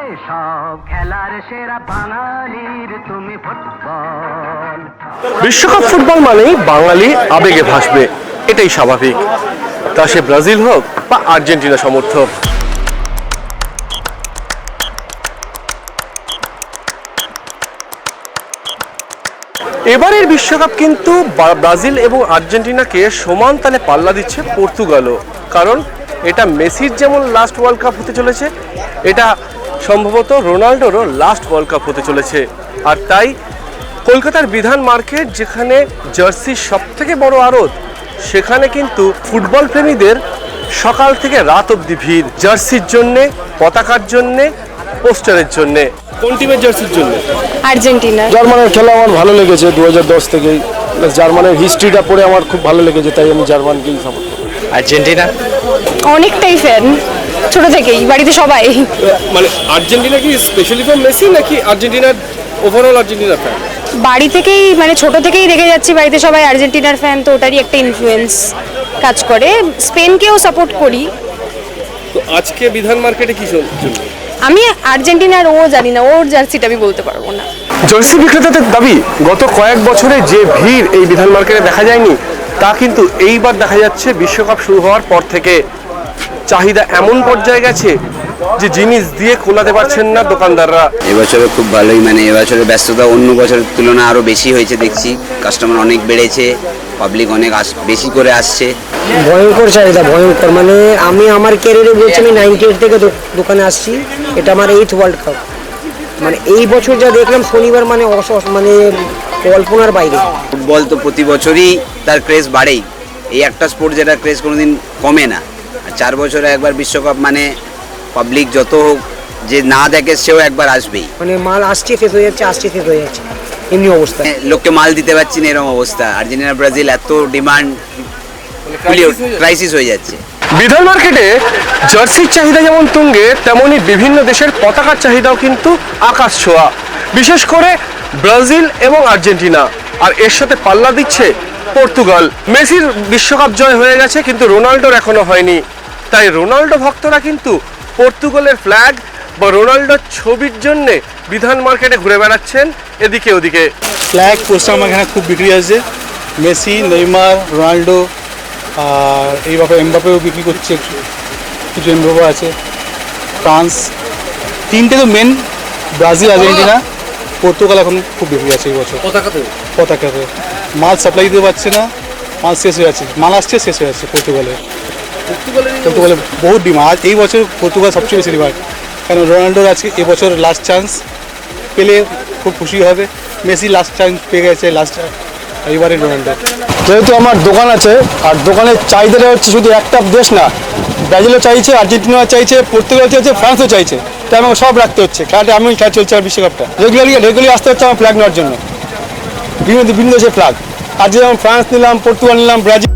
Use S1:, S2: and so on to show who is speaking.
S1: সব খেলার সেরা বাঙালির তুমি ফুটবল।
S2: বিশ্বকাপ ফুটবল মানেই বাঙালি আবেগে ভাসবে, এটাই স্বাভাবিক। তা সে ব্রাজিল হোক বা আর্জেন্টিনা সমর্থক। এবারের বিশ্বকাপ কিন্তু ব্রাজিল এবং আর্জেন্টিনাকে সমান তালে পাল্লা দিচ্ছে পর্তুগালও। কারণ এটা মেসির যেমন লাস্ট ওয়ার্ল্ড কাপ হতে চলেছে, এটা সম্ভবত রোনাল্ডোরও লাস্ট ওয়ার্ল্ড কাপ হতে চলেছে। আর তাই কলকাতার বিধান মার্কেট, যেখানে জার্সির সব থেকে বড় আড়ত, সেখানে কিন্তু ফুটবল প্রেমীদের সকাল থেকে রাত অবধি ভিড়, জার্সির জন্যে, পতাকার জন্যে, পোস্টারের জন্যে। কোন টিমের জার্সির জন্য?
S3: আর্জেন্টিনা।
S4: জার্মানের খেলা আমার ভালো লেগেছে 2010 থেকেই। জার্মানের হিস্ট্রিটা পড়ে আমার খুব ভালো লেগেছে, তাই আমি জার্মানকেই সাপোর্ট করি।
S2: আর্জেন্টিনা
S3: অনেকটাই ফ্যান, ছোট থেকেই, বাড়িতে সবাই।
S2: মানে আর্জেন্টিনা কি স্পেশালি ফর মেসি নাকি আর্জেন্টিনার ওভারঅল আর্জেন্টিনা ফ্যান?
S3: বাড়ি থেকেই, মানে ছোট থেকেই দেখে যাচ্ছি বাড়িতে সবাই আর্জেন্টিনার ফ্যান, তো ওটারই একটা ইনফ্লুয়েন্স কাজ করে। স্পেনকেও সাপোর্ট করি।
S2: তো আজকে বিধান মার্কেটে কি চলছে?
S3: আমি আর্জেন্টিনার ও জানি না, ওর জার্সিটা আমি বলতে পারবো না।
S2: জার্সি বিক্রেতাদের দাবি, গত কয়েক বছরে যে ভিড় এই বিধান মার্কেটে দেখা যায়নি, তা কিন্তু এইবার দেখা যাচ্ছে বিশ্বকাপ শুরু হওয়ার পর থেকে। চাহিদা এমন পর্যায়ে গেছে যে জিনিস দিয়ে কোলাতে পারছেন না দোকানদাররা।
S5: এবছরে খুব ভালোই, মানে এবছরে ব্যস্ততা অন্য বছরের তুলনায় আরও বেশি হয়েছে দেখছি। কাস্টমার অনেক বেড়েছে, পাবলিক অনেক বেশি করে আসছে।
S6: ভয়ঙ্কর চাহিদা, ভয়ঙ্কর। মানে আমি আমার ক্যারিয়ারে বলছি, আমি 98 থেকে দোকানে আসছি, এটা আমার 8th ওয়ার্ল্ড কাপ। মানে এই বছর যা দেখলাম শনিবার, মানে মানে কল্পনার বাইরে।
S5: ফুটবল তো প্রতি বছরই তার ক্রেজ বাড়েই, এই একটা স্পোর্ট যেটা ক্রেজ কোনোদিন কমে না। আর 4 বছরে একবার বিশ্বকাপ, মানে পাবলিক যত হোক, যে না দেখে সেও একবার আসবেই।
S6: মানে মাল আসছে শেষ হয়ে যাচ্ছে, আসছে শেষ হয়ে যাচ্ছে, এমনি অবস্থা।
S5: লোককে মাল দিতে পারছি না, এরকম অবস্থা। আর্জেন্টিনা ব্রাজিল এত ডিমান্ড, ক্রাইসিস হয়ে যাচ্ছে।
S2: বিধান মার্কেটে জার্সির চাহিদা যেমন তুঙ্গে, তেমনি বিভিন্ন দেশের পতাকার চাহিদাও কিন্তু আকাশ ছোঁয়া। বিশেষ করে ব্রাজিল এবং আর্জেন্টিনা, আর এর সাথে পাল্লা দিচ্ছে পর্তুগাল। মেসির বিশ্বকাপ জয় হয়ে গেছে, কিন্তু রোনাল্ডোর এখনো হয়নি। তাই রোনাল্ডো ভক্তরা কিন্তু পর্তুগালের ফ্ল্যাগ বা রোনাল্ডোর ছবির জন্যে বিধান মার্কেটে ঘুরে বেড়াচ্ছেন এদিকে ওদিকে।
S4: ফ্ল্যাগ পোস্টার আমার এখানে খুব বিক্রি আছে। মেসি, নেইমার, রোনাল্ডো, আর এই ব্যাপারে এমবাপেও বিক্রি করছে, কিছু এমবাপে আছে। ফ্রান্স, তিনটে তো মেন, ব্রাজিল, আর্জেন্টিনা, পর্তুগাল এখন খুব বিক্রি আছে এই বছর। পতাকাতে মাল সাপ্লাই দিতে পারছে না, মাল শেষ হয়ে যাচ্ছে, মাল আসছে শেষ হয়ে যাচ্ছে। পর্তুগালে বহুত ডিমান্ড। এই বছর পর্তুগাল সবচেয়ে বেশি ডিমান্ড, কারণ রোনাল্ডোর আজকে এবছর লাস্ট চান্স, পেলে খুব খুশি হবে। মেসি লাস্ট চান্স পেয়ে গেছে, এবারে রোনাল্ডো। যেহেতু আমার দোকান আছে, আর দোকানের চাহিদাটা হচ্ছে শুধু একটা দেশ না, ব্রাজিলও চাইছে, আর্জেন্টিনা চাইছে, পর্তুগাল চাইছে, ফ্রান্সও চাইছে, তাই আমাকে সব রাখতে হচ্ছে। খেলাটা আমি খেলা চলছে আর বিশ্বকাপটা রেগুলারলি আসতে হচ্ছে আমার ফ্ল্যাগ নেওয়ার জন্য, বিভিন্ন দেশের ফ্ল্যাগ। আজ যেমন ফ্রান্স নিলাম, পর্তুগাল নিলাম, ব্রাজিল।